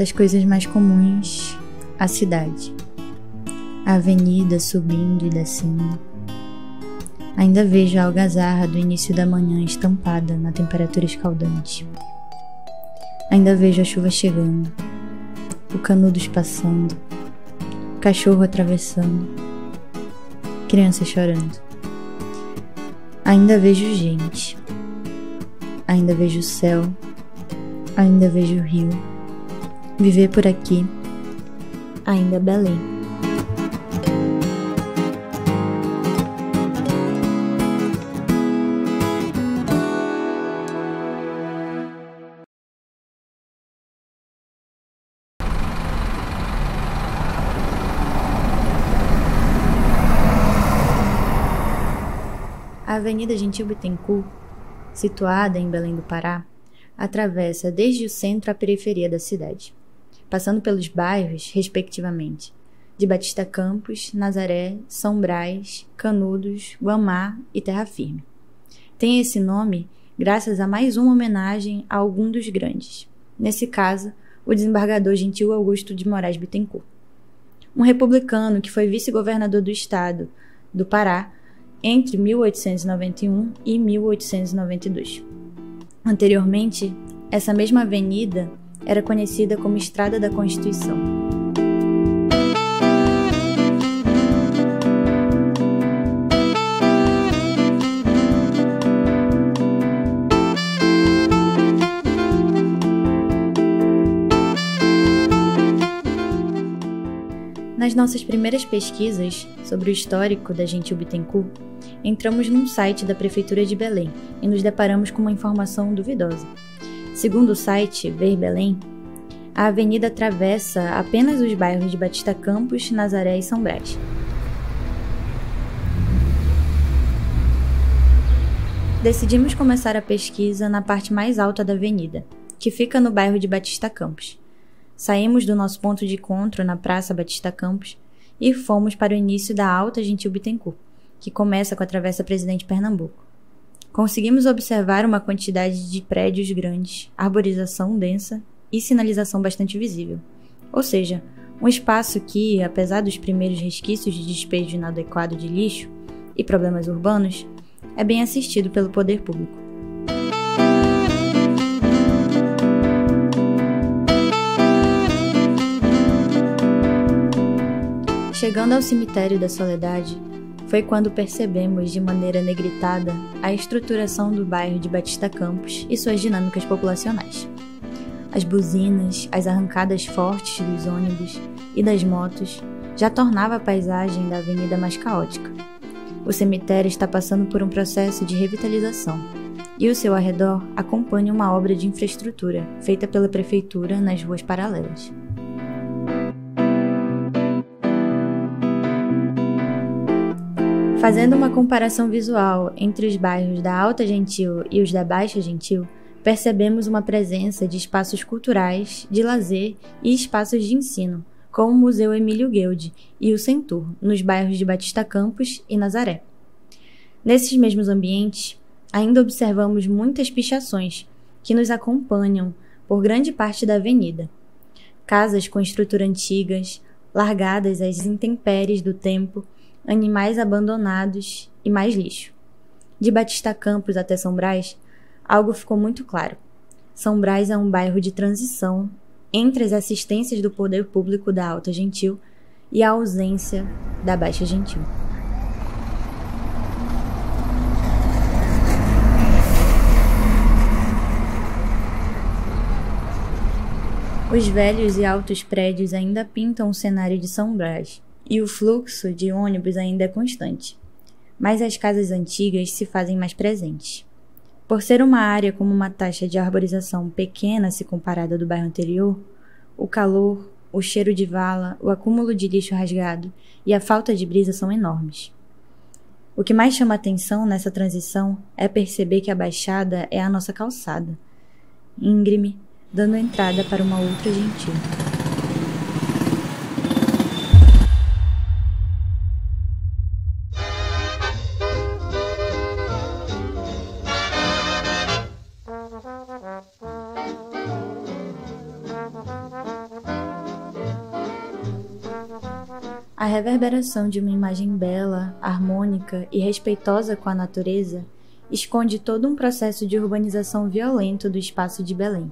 Das coisas mais comuns, a cidade. A avenida subindo e descendo. Ainda vejo a algazarra do início da manhã estampada na temperatura escaldante. Ainda vejo a chuva chegando, o canudos passando, cachorro atravessando, criança chorando. Ainda vejo gente. Ainda vejo o céu. Ainda vejo o rio. Viver por aqui. Ainda Belém. A Avenida Gentil Bittencourt, situada em Belém do Pará, atravessa desde o centro à periferia da cidade, passando pelos bairros, respectivamente, de Batista Campos, Nazaré, São Brás, Canudos, Guamá e Terra Firme. Tem esse nome graças a mais uma homenagem a algum dos grandes, nesse caso, o desembargador Gentil Augusto de Moraes Bittencourt, um republicano que foi vice-governador do estado do Pará entre 1891 e 1892. Anteriormente, essa mesma avenida era conhecida como Estrada da Constituição. Nas nossas primeiras pesquisas sobre o histórico da Gentil Bittencourt, entramos num site da Prefeitura de Belém e nos deparamos com uma informação duvidosa. Segundo o site Ver Belém, a avenida atravessa apenas os bairros de Batista Campos, Nazaré e São Brás. Decidimos começar a pesquisa na parte mais alta da avenida, que fica no bairro de Batista Campos. Saímos do nosso ponto de encontro na Praça Batista Campos e fomos para o início da Alta Gentil Bittencourt, que começa com a Travessa Presidente Pernambuco. Conseguimos observar uma quantidade de prédios grandes, arborização densa e sinalização bastante visível. Ou seja, um espaço que, apesar dos primeiros resquícios de despejo inadequado de lixo e problemas urbanos, é bem assistido pelo poder público. Chegando ao cemitério da Soledade, foi quando percebemos de maneira negritada a estruturação do bairro de Batista Campos e suas dinâmicas populacionais. As buzinas, as arrancadas fortes dos ônibus e das motos já tornava a paisagem da avenida mais caótica. O cemitério está passando por um processo de revitalização e o seu arredor acompanha uma obra de infraestrutura feita pela prefeitura nas ruas paralelas. Fazendo uma comparação visual entre os bairros da Alta Gentil e os da Baixa Gentil, percebemos uma presença de espaços culturais, de lazer e espaços de ensino, como o Museu Emílio Gueldi e o Centur, nos bairros de Batista Campos e Nazaré. Nesses mesmos ambientes, ainda observamos muitas pichações que nos acompanham por grande parte da avenida. Casas com estrutura antigas, largadas às intempéries do tempo, animais abandonados e mais lixo. De Batista Campos até São Brás, algo ficou muito claro. São Brás é um bairro de transição entre as assistências do poder público da Alta Gentil e a ausência da Baixa Gentil. Os velhos e altos prédios ainda pintam o cenário de São Brás, e o fluxo de ônibus ainda é constante, mas as casas antigas se fazem mais presentes. Por ser uma área com uma taxa de arborização pequena se comparada do bairro anterior, o calor, o cheiro de vala, o acúmulo de lixo rasgado e a falta de brisa são enormes. O que mais chama atenção nessa transição é perceber que a Baixada é a nossa calçada, íngreme, dando entrada para uma outra gentil. A reverberação de uma imagem bela, harmônica e respeitosa com a natureza esconde todo um processo de urbanização violento do espaço de Belém,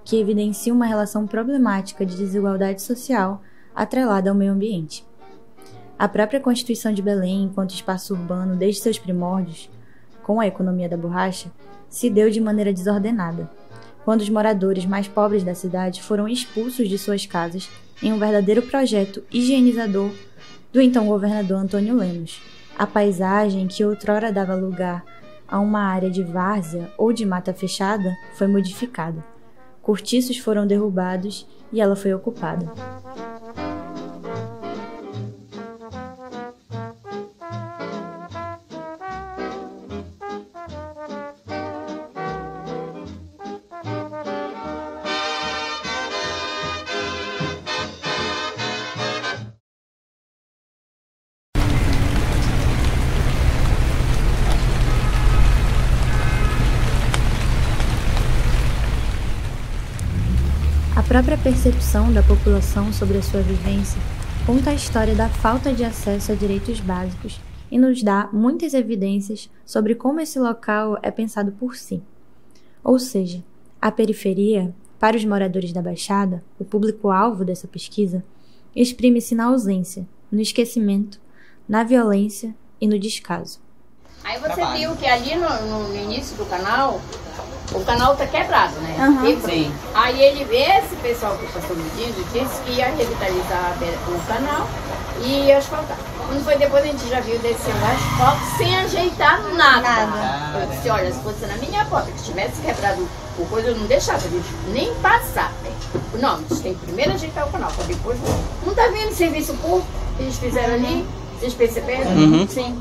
que evidencia uma relação problemática de desigualdade social atrelada ao meio ambiente. A própria Constituição de Belém, enquanto espaço urbano desde seus primórdios, com a economia da borracha, se deu de maneira desordenada, quando os moradores mais pobres da cidade foram expulsos de suas casas em um verdadeiro projeto higienizador do então governador Antônio Lemos. A paisagem que outrora dava lugar a uma área de várzea ou de mata fechada foi modificada. Cortiços foram derrubados e ela foi ocupada. A própria percepção da população sobre a sua vivência conta a história da falta de acesso a direitos básicos e nos dá muitas evidências sobre como esse local é pensado por si. Ou seja, a periferia, para os moradores da Baixada, o público-alvo dessa pesquisa, exprime-se na ausência, no esquecimento, na violência e no descaso. Aí você viu que ali no início do canal, o canal tá quebrado, né? Sim. Aí esse pessoal que passou medindo disse que ia revitalizar o canal e ia asfaltar. Quando foi depois a gente já viu descendo asfalto sem ajeitar nada. Eu disse, olha, se fosse na minha porta que tivesse quebrado o coisa, eu não deixava eles nem passar. Não, eles têm que primeiro ajeitar o canal, para depois... Não tá vendo serviço público que eles fizeram ali? Vocês perceberam? Sim.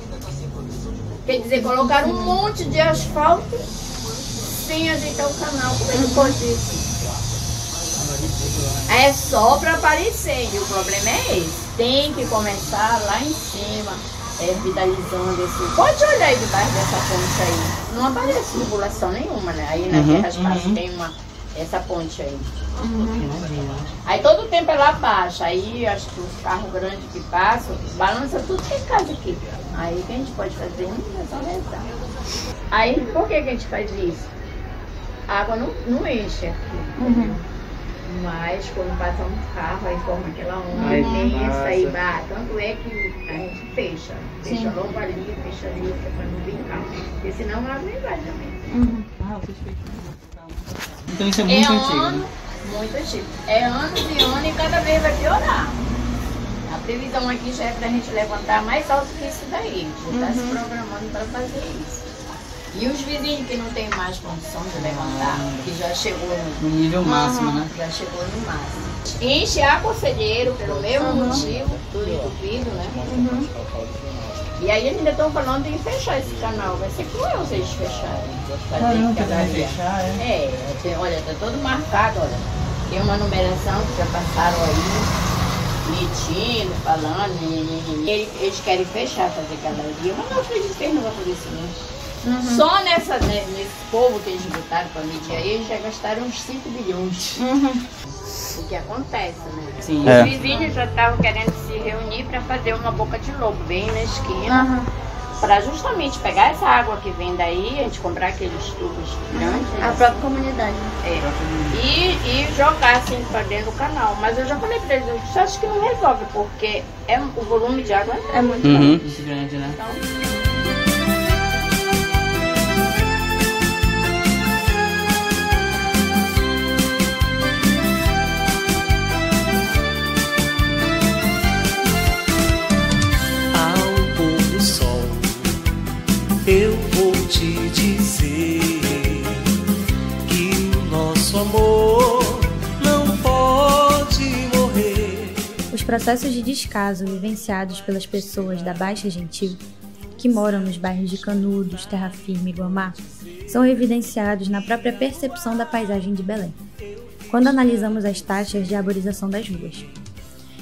Quer dizer, colocaram um monte de asfalto sem ajeitar o canal. Como é que pode isso? É só para aparecer, e o problema é esse. Tem que começar lá em cima, revitalizando esse... Pode olhar aí debaixo dessa ponte aí. Não aparece tubulação nenhuma, né? Aí na Terra Espaço tem essa ponte aí. Aí todo o tempo ela baixa, aí acho que os carros grandes que passam, balança tudo que é casa aqui. Aí o que a gente pode fazer? É só rezar. Aí por que a gente faz isso? A água não enche aqui. Mas quando passa um carro, aí forma aquela onda imensa e tanto é que a gente fecha. Fecha logo ali, fecha ali, para não vir carro. Porque senão a água nem vai também. Então isso é muito antigo, né? Muito antigo. É anos e anos e cada vez vai piorar. A previsão aqui já é para a gente levantar mais alto que isso daí. A gente está se programando para fazer isso. E os vizinhos que não tem mais condição de levantar, que já chegou no nível máximo, né? Já chegou no máximo. Enche a conselheiro pelo mesmo motivo, tudo entupido, né? E aí eles ainda estão falando em fechar esse canal. Vai ser cruel se eles fecharem. Vai fechar, Olha, tá todo marcado, olha. Tem uma numeração que já passaram aí, metindo, falando, eles querem fechar, fazer galeria, mas não acredito que eles não vão fazer isso, não. Só nesse povo que eles botaram para medir aí, eles já gastaram uns 5 bilhões. O que acontece, né? Sim. Os vizinhos já estavam querendo se reunir para fazer uma boca de lobo bem na esquina. Para justamente pegar essa água que vem daí, a gente comprar aqueles tubos grandes. A própria comunidade. E jogar assim para dentro do canal. Mas eu já falei para eles, eu acho que não resolve, porque o volume de água é muito grande, né? Então, eu vou te dizer que o nosso amor não pode morrer. Os processos de descaso vivenciados pelas pessoas da Baixa Gentil, que moram nos bairros de Canudos, Terra Firme e Guamá, são evidenciados na própria percepção da paisagem de Belém, quando analisamos as taxas de arborização das ruas,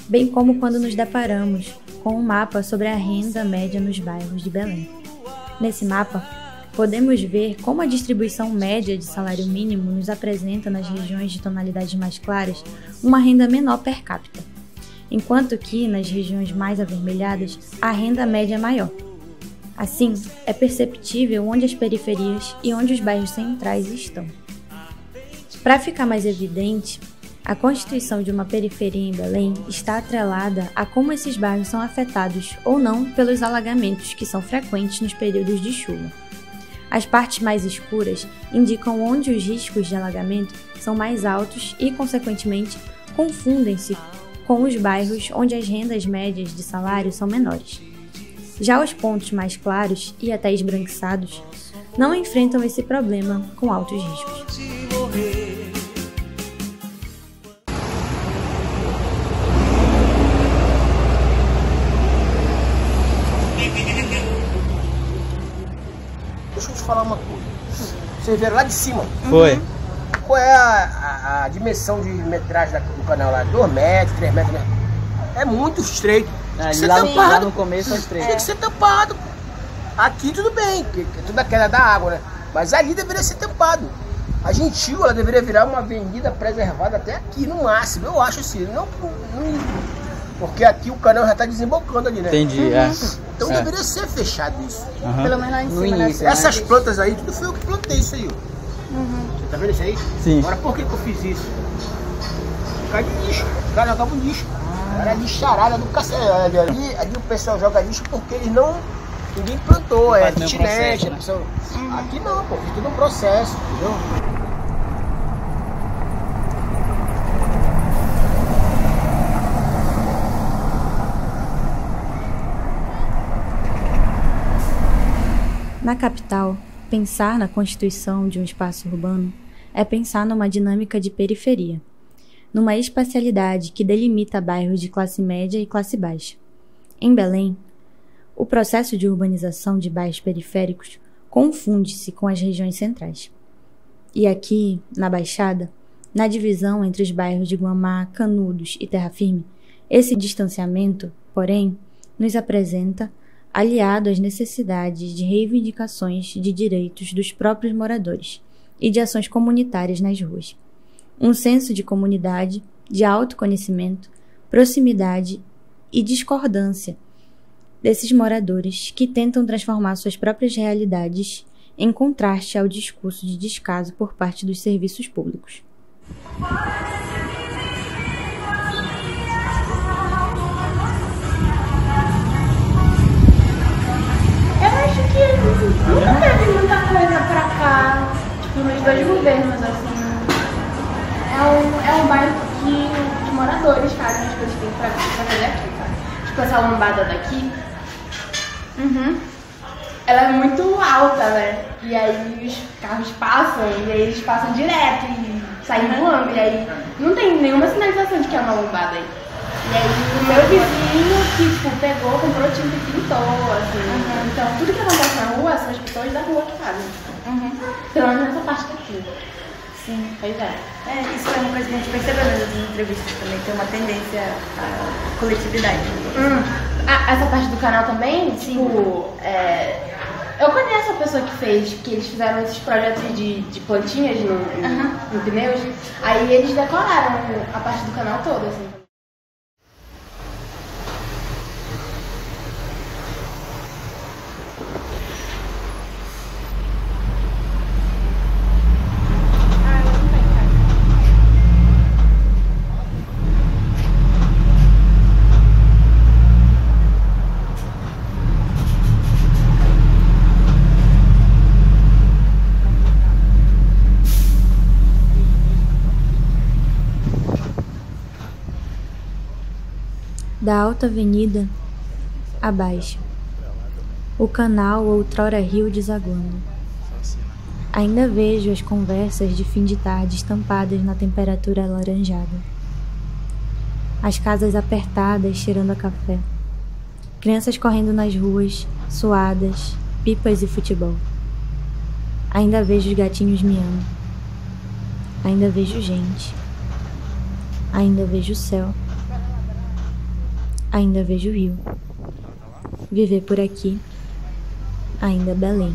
bem como quando nos deparamos com um mapa sobre a renda média nos bairros de Belém. Nesse mapa, podemos ver como a distribuição média de salário mínimo nos apresenta nas regiões de tonalidades mais claras uma renda menor per capita, enquanto que, nas regiões mais avermelhadas, a renda média é maior. Assim, é perceptível onde as periferias e onde os bairros centrais estão. Para ficar mais evidente, a constituição de uma periferia em Belém está atrelada a como esses bairros são afetados ou não pelos alagamentos que são frequentes nos períodos de chuva. As partes mais escuras indicam onde os riscos de alagamento são mais altos e, consequentemente, confundem-se com os bairros onde as rendas médias de salário são menores. Já os pontos mais claros e até esbranquiçados não enfrentam esse problema com altos riscos. Deixa eu te falar uma coisa. Vocês vieram lá de cima? Foi. Qual é a dimensão de metragem do canal lá? 2 metros, 3 metros? Né? É muito estreito. Tem que ser Lá tampado. no começo é estreito. Tem que ser tampado. Aqui tudo bem, porque é tudo a queda da água, né? Mas ali deveria ser tampado. A Gentil, ela deveria virar uma avenida preservada até aqui, no máximo. Eu acho assim. Não porque aqui o canal já está desembocando ali, né? Entendi, Então deveria ser fechado isso. Pelo menos lá em No cima. início, né? Essas plantas aí, tudo foi eu que plantei isso aí, ó. Você tá vendo isso aí? Sim. Agora por que eu fiz isso? Por causa de lixo. O cara jogava lixo. Era lixarada do cacete. Ali o pessoal joga lixo porque eles não... Ninguém plantou, é kitnet. Processo, né? Aqui não, pô. Tudo um processo, entendeu? Na capital, pensar na constituição de um espaço urbano é pensar numa dinâmica de periferia, numa espacialidade que delimita bairros de classe média e classe baixa. Em Belém, o processo de urbanização de bairros periféricos confunde-se com as regiões centrais. E aqui, na Baixada, na divisão entre os bairros de Guamá, Canudos e Terra Firme, esse distanciamento, porém, nos apresenta aliado às necessidades de reivindicações de direitos dos próprios moradores e de ações comunitárias nas ruas. Um senso de comunidade, de autoconhecimento, proximidade e discordância desses moradores que tentam transformar suas próprias realidades em contraste ao discurso de descaso por parte dos serviços públicos. Nunca teve muita coisa pra cá, tipo, nos 2 governos, assim. É um bairro que os moradores fazem as coisas que tem pra fazer aqui, tá? Tipo, essa lombada daqui, ela é muito alta, né? E aí os carros passam, e aí eles passam direto e saem voando, e aí não tem nenhuma sinalização de que é uma lombada aí. E aí o meu vizinho que tipo, pegou, comprou tinta e pintou, assim. Então tudo que acontece na rua são as pessoas da rua que fazem. Pelo menos nessa parte daqui. Sim, pois é. Isso é uma coisa que a gente percebeu nas entrevistas também, tem uma tendência à coletividade. Essa parte do canal também, Sim. tipo, eu conheço a pessoa que eles fizeram esses projetos de plantinhas no pneus, aí eles decoraram a parte do canal toda, assim. Da alta avenida, abaixo, o canal outrora rio desaguando. Ainda vejo as conversas de fim de tarde estampadas na temperatura alaranjada. As casas apertadas cheirando a café. Crianças correndo nas ruas, suadas, pipas e futebol. Ainda vejo os gatinhos miando. Ainda vejo gente. Ainda vejo o céu. Ainda vejo o rio. Viver por aqui, ainda Belém.